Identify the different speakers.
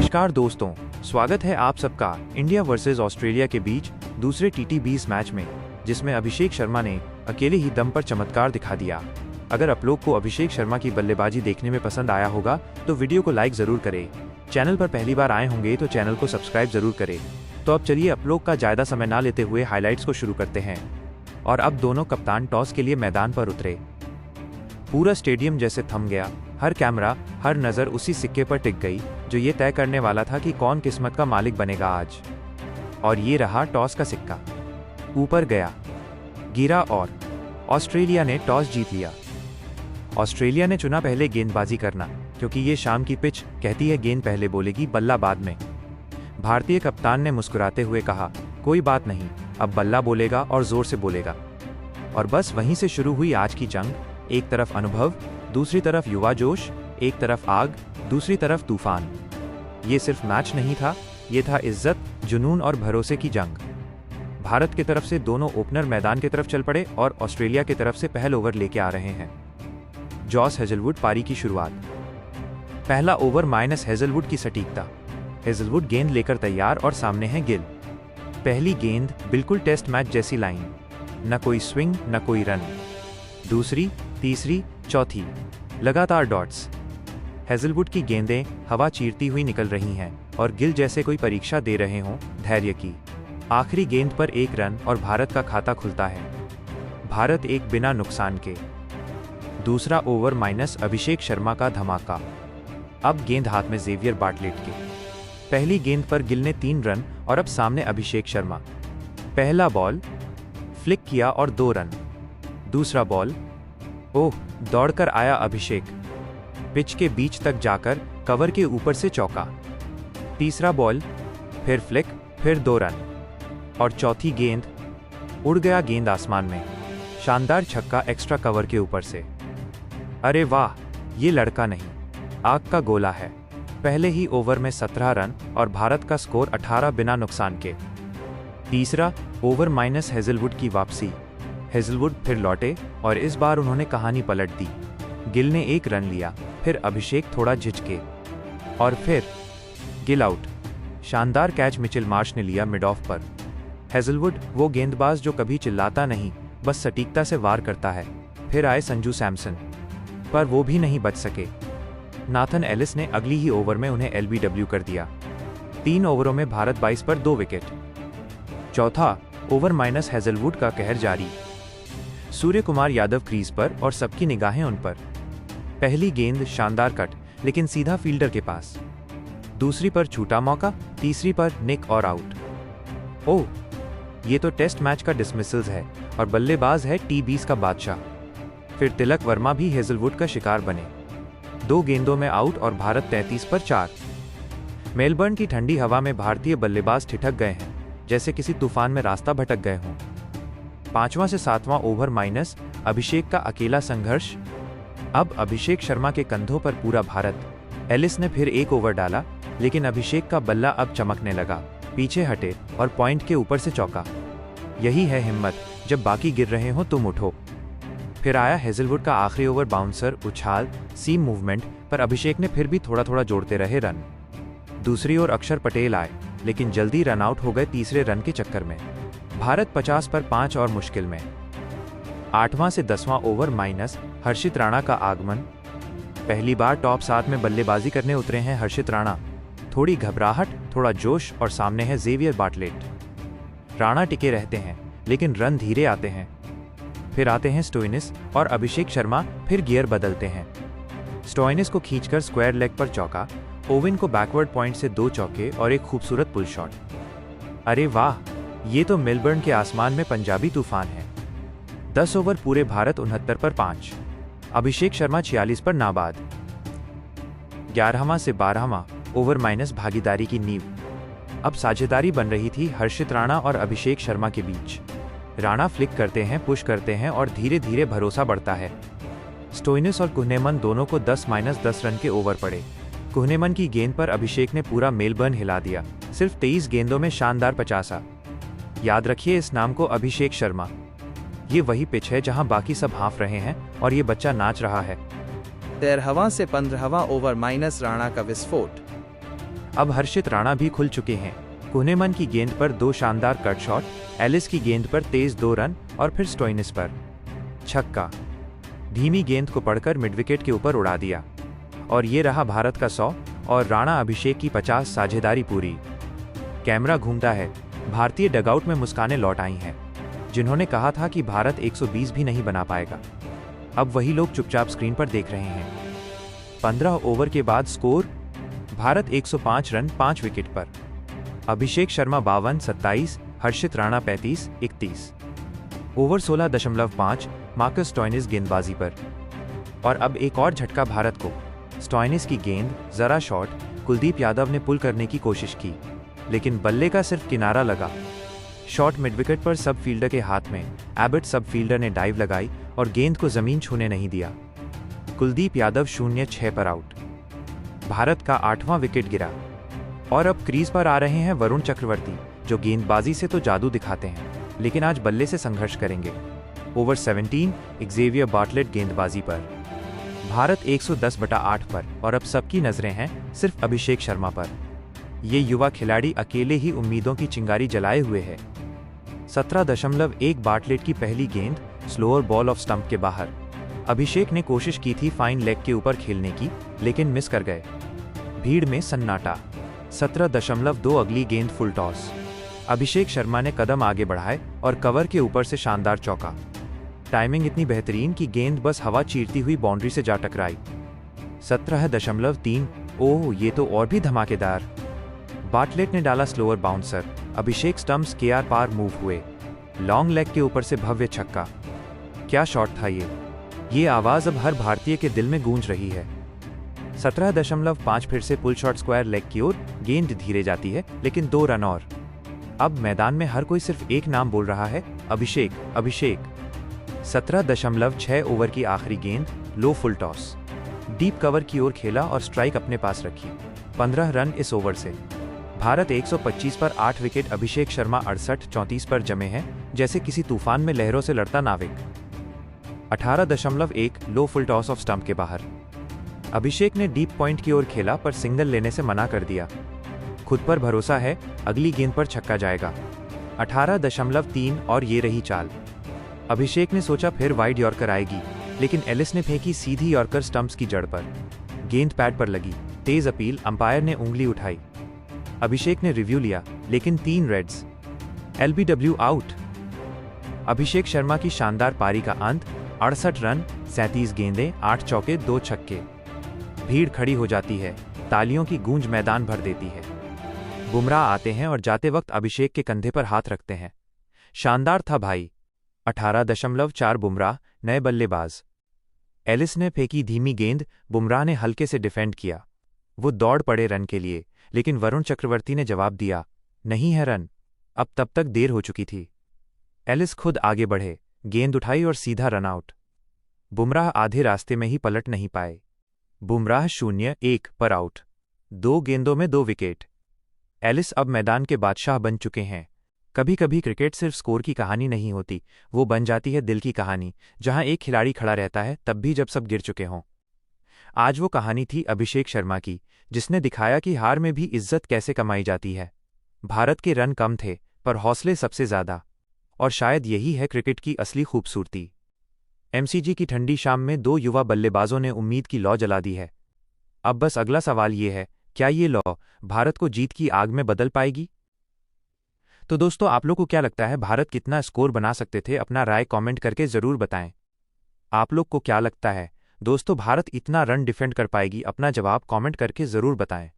Speaker 1: नमस्कार दोस्तों, स्वागत है आप सबका इंडिया वर्सेस ऑस्ट्रेलिया के बीच दूसरे T20 मैच में, जिसमें अभिषेक शर्मा ने अकेले ही दम पर चमत्कार दिखा दिया। अगर आप लोग को अभिषेक शर्मा की बल्लेबाजी देखने में पसंद आया होगा तो वीडियो को लाइक जरूर करें। चैनल पर पहली बार आए होंगे तो चैनल को सब्सक्राइब जरूर करें। तो अब चलिए आप लोग का ज्यादा समय ना लेते हुए हाइलाइट्स को शुरू करते हैं। और अब दोनों कप्तान टॉस के लिए मैदान पर उतरे। पूरा स्टेडियम जैसे थम गया। हर कैमरा, हर नज़र उसी सिक्के पर टिक गई जो ये तय करने वाला था कि कौन किस्मत का मालिक बनेगा आज। और ये रहा टॉस का सिक्का। ऊपर गया, गिरा और ऑस्ट्रेलिया ने टॉस जीत लिया। ऑस्ट्रेलिया ने चुना पहले गेंदबाजी करना, क्योंकि ये शाम की पिच कहती है गेंद पहले बोलेगी, बल्ला बाद में। भारतीय कप्तान ने मुस्कुराते हुए कहा, कोई बात नहीं, अब बल्ला बोलेगा और जोर से बोलेगा। और बस वहीं से शुरू हुई आज की जंग। एक तरफ अनुभव, दूसरी तरफ युवा जोश, एक तरफ आग, दूसरी तरफ तूफान। ये सिर्फ मैच नहीं था, ये था इज्जत, जुनून और भरोसे की जंग। भारत की तरफ से दोनों ओपनर मैदान की तरफ चल पड़े और ऑस्ट्रेलिया की तरफ से पहला ओवर लेके आ रहे हैं। जॉस हेजलवुड पारी की शुरुआत। पहला ओवर माइनस हेजलवुड की सटीकता। हेजलवुड गेंद लेकर तैयार और सामने है गिल। पहली गेंद बिल्कुल टेस्ट मैच जैसी लाइन, न कोई स्विंग न कोई रन। दूसरी, तीसरी, चौथी, लगातार डॉट्स। हेजलवुड की गेंदें हवा चीरती हुई निकल रही हैं और गिल जैसे कोई परीक्षा दे रहे हों धैर्य की। आखिरी गेंद पर एक रन और भारत का खाता खुलता है। भारत एक बिना नुकसान के। दूसरा ओवर माइनस अभिषेक शर्मा का धमाका। अब गेंद हाथ में जेवियर बार्टलेट की। पहली गेंद पर गिल ने 3 रन और अब सामने अभिषेक शर्मा। पहला बॉल फ्लिक किया और 2 रन। दूसरा बॉल, ओह, दौड़कर आया अभिषेक, पिच के बीच तक जाकर कवर के ऊपर से चौका। तीसरा बॉल, फिर फ्लिक, फिर 2 रन। और चौथी गेंद, उड़ गया गेंद आसमान में, शानदार छक्का एक्स्ट्रा कवर के ऊपर से। अरे वाह, ये लड़का नहीं, आग का गोला है। पहले ही ओवर में 17 रन और भारत का स्कोर 18 बिना नुकसान के। तीसरा ओवर माइनस हेजलवुड की वापसी। हेजलवुड फिर लौटे और इस बार उन्होंने कहानी पलट दी। गिल ने 1 रन लिया, फिर अभिषेक थोड़ा झिझके और फिर गिल आउट। शानदार कैच मिचेल मार्श ने लिया मिड ऑफ पर। हेजलवुड वो गेंदबाज जो कभी चिल्लाता नहीं, बस सटीकता से वार करता है। फिर आए संजू सैमसन, पर वो भी नहीं बच सके। नाथन एलिस ने अगली ही ओवर में उन्हें LBW कर दिया। 3 ओवरों में भारत 22 पर 2 विकेट। चौथा ओवर माइनस हेजलवुड का कहर जारी। सूर्य कुमार यादव क्रीज पर और सबकी निगाहें उन पर। पहली गेंद शानदार कट, लेकिन सीधा फील्डर के पास। दूसरी पर छूटा मौका, तीसरी पर निक और आउट। ओह, ये तो टेस्ट मैच का डिसमिसल्स है और बल्लेबाज है T20 का बादशाह। फिर तिलक वर्मा भी हेजलवुड का शिकार बने। 2 गेंदों में आउट और भारत 33 पर 4। मेलबर्न की ठंडी हवा में भारतीय बल्लेबाज ठिठक गए हैं, जैसे किसी तूफान में रास्ता भटक गए हों। 5वां से 7वां ओवर माइनस अभिषेक का अकेला संघर्ष। अब अभिषेक शर्मा के कंधों पर पूरा भारत। एलिस ने फिर 1 ओवर डाला, लेकिन अभिषेक का बल्ला अब चमकने लगा। पीछे हटे और पॉइंट के ऊपर से चौका। यही है हिम्मत, जब बाकी गिर रहे हो तुम उठो। फिर आया हेजलवुड का आखिरी ओवर बाउंसर, उछाल, सीम मूवमेंट, पर अभिषेक ने फिर भी थोड़ा थोड़ा जोड़ते रहे रन। दूसरी ओर अक्षर पटेल आए, लेकिन जल्दी रन आउट हो गए तीसरे रन के चक्कर में। भारत 50 पर 5 और मुश्किल में। 8वां से 10वां ओवर माइनस हर्षित राणा का आगमन। पहली बार टॉप 7 में बल्लेबाजी करने उतरे हैं हर्षित राणा। थोड़ी घबराहट, थोड़ा जोश और सामने है जेवियर बार्टलेट। राणा टिके रहते हैं, लेकिन रन धीरे आते हैं। फिर आते हैं स्टोइनिस और अभिषेक शर्मा फिर गियर बदलते हैं। स्टोइनिस को खींचकर स्क्वायर लेग पर चौका, ओवेन को बैकवर्ड पॉइंट से 2 चौके और एक खूबसूरत पुल शॉट। अरे वाह, ये तो मेलबर्न के आसमान में पंजाबी तूफान है। 10 ओवर पूरे, भारत 69 पर 5। अभिषेक शर्मा 46 पर नाबाद। 11वां से 12वां ओवर माइनस भागीदारी की नींव। अब साझेदारी बन रही थी हर्षित राणा और अभिषेक शर्मा के बीच। राणा फ्लिक करते हैं, पुश करते हैं और धीरे धीरे भरोसा बढ़ता है। स्टोइनिस और कुहनेमन दोनों को 10-10 रन के ओवर पड़े। कुहनेमन की गेंद पर अभिषेक ने पूरा मेलबर्न हिला दिया। सिर्फ 23 गेंदों में शानदार 50। याद रखिए इस नाम को, अभिषेक शर्मा। ये वही पिच है जहां बाकी सब हाँफ रहे हैं और ये बच्चा नाच रहा है।
Speaker 2: 13वां से 15वां ओवर माइनस राणा का विस्फोट।
Speaker 1: अब हर्षित राणा भी खुल चुके हैं। कुहनेमन की गेंद पर 2 शानदार कट शॉट, एलिस की गेंद पर तेज 2 रन और फिर स्टोइनिस पर छक्का। धीमी गेंद को पड़कर मिडविकेट के ऊपर उड़ा दिया। और ये रहा भारत का 100 और राणा अभिषेक की 50 साझेदारी पूरी। कैमरा घूमता है। भारतीय डगआउट में मुस्कानें लौट आई हैं। जिन्होंने कहा था कि भारत 120 भी नहीं बना पाएगा, अब वही लोग चुपचाप स्क्रीन पर देख रहे हैं। 15 ओवर के बाद स्कोर, भारत 105 रन 5 विकेट पर। अभिषेक शर्मा 52-27, हर्षित राणा 35-31। ओवर 16.5, मार्कस स्टोइनिस गेंदबाजी पर। और अब एक और झटका भारत को। स्टोइनिस की गेंद जरा शॉर्ट, कुलदीप यादव ने पुल करने की कोशिश की, लेकिन बल्ले का सिर्फ किनारा लगा। शॉट मिडविकेट पर सब फील्डर के हाथ में। एबट सब फील्डर ने डाइव लगाई और गेंद को जमीन छूने नहीं दिया। कुलदीप यादव 0-6 पर आउट। भारत का 8वां विकेट गिरा। और अब क्रीज पर आ रहे हैं वरुण चक्रवर्ती, जो गेंदबाजी से तो जादू दिखाते हैं, लेकिन आज बल्ले से संघर्ष करेंगे। ओवर 17, एक्जेवियर बार्टलेट गेंदबाजी पर। भारत 110/8 पर और अब सबकी नजरें हैं सिर्फ अभिषेक शर्मा पर। ये युवा खिलाड़ी अकेले ही उम्मीदों की चिंगारी जलाए हुए है। 17.1 बार्टलेट की पहली गेंद, स्लोअर बॉल ऑफ स्टंप के बाहर। अभिषेक ने कोशिश की थी फाइन लेग के ऊपर खेलने की, लेकिन मिस कर गए। भीड़ में सन्नाटा। 17.2 अगली गेंद फुल टॉस। अभिषेक शर्मा ने कदम आगे बढ़ाए और कवर के ऊपर से शानदार चौका। टाइमिंग इतनी बेहतरीन कि गेंद बस हवा चीरती हुई बाउंड्री से जा टकराई। 17.3, ओह ये तो और भी धमाकेदार। बार्टलेट ने डाला स्लोअर बाउंसर। अभिषेक स्टंप्स के आर पार मूव हुए। लॉन्ग लेग के ऊपर से भव्य छक्का। क्या शॉट था ये आवाज अब हर भारतीय के दिल में गूंज रही है। 17.5 फिर से पुल शॉट स्क्वायर लेग की ओर। गेंद धीरे जाती है, लेकिन 2 रन और। अब मैदान में हर कोई सिर्फ एक नाम बोल रहा है, अभिषेक, अभिषेक। 17.6 ओवर की आखिरी गेंद, लो फुल टॉस। डीप कवर की ओर खेला और स्ट्राइक अपने पास रखी। 15 रन इस ओवर से। भारत 125 पर 8 विकेट। अभिषेक शर्मा 68-34 पर जमे हैं, जैसे किसी तूफान में लहरों से लड़ता नाविक। 18.1, लो फुल टॉस ऑफ स्टंप के बाहर। अभिषेक ने डीप पॉइंट की ओर खेला पर सिंगल लेने से मना कर दिया। खुद पर भरोसा है, अगली गेंद पर छक्का जाएगा। 18.3 और ये रही चाल। अभिषेक ने सोचा फिर वाइड यॉर्कर आएगी, लेकिन एलिस ने फेंकी सीधी यॉर्कर स्टंप्स की जड़ पर। गेंद पैड पर लगी। तेज अपील, अंपायर ने उंगली उठाई। अभिषेक ने रिव्यू लिया, लेकिन 3 reds. LBW out. Abhishek Sharma की शानदार पारी का अंत। 68 रन, 37 गेंदें, 8 चौके, 2 छक्के। भीड़ खड़ी हो जाती है। तालियों की गूंज मैदान भर देती है। बुमराह आते हैं और जाते वक्त अभिषेक के कंधे पर हाथ रखते हैं। शानदार था भाई। 18.4 बुमराह, नए बल्लेबाज। एलिस ने फेंकी धीमी गेंद। बुमराह ने हल्के से डिफेंड किया। वो दौड़ पड़े रन के लिए, लेकिन वरुण चक्रवर्ती ने जवाब दिया, नहीं है रन। अब तब तक देर हो चुकी थी। एलिस खुद आगे बढ़े, गेंद उठाई और सीधा रन आउट। बुमराह आधे रास्ते में ही पलट नहीं पाए। बुमराह 0-1 पर आउट। 2 गेंदों में 2 विकेट। एलिस अब मैदान के बादशाह बन चुके हैं। कभी कभी क्रिकेट सिर्फ स्कोर की कहानी नहीं होती, वो बन जाती है दिल की कहानी, जहां एक खिलाड़ी खड़ा रहता है तब भी जब सब गिर चुके हों। आज वो कहानी थी अभिषेक शर्मा की, जिसने दिखाया कि हार में भी इज्जत कैसे कमाई जाती है। भारत के रन कम थे, पर हौसले सबसे ज्यादा। और शायद यही है क्रिकेट की असली खूबसूरती। एमसीजी की ठंडी शाम में 2 युवा बल्लेबाजों ने उम्मीद की लौ जला दी है। अब बस अगला सवाल ये है, क्या ये लौ भारत को जीत की आग में बदल पाएगी? तो दोस्तों, आप लोग को क्या लगता है, भारत कितना स्कोर बना सकते थे? अपना राय कमेंट करके जरूर बताएं। आप लोग को क्या लगता है दोस्तों, भारत इतना रन डिफेंड कर पाएगी? अपना जवाब कमेंट करके जरूर बताएं।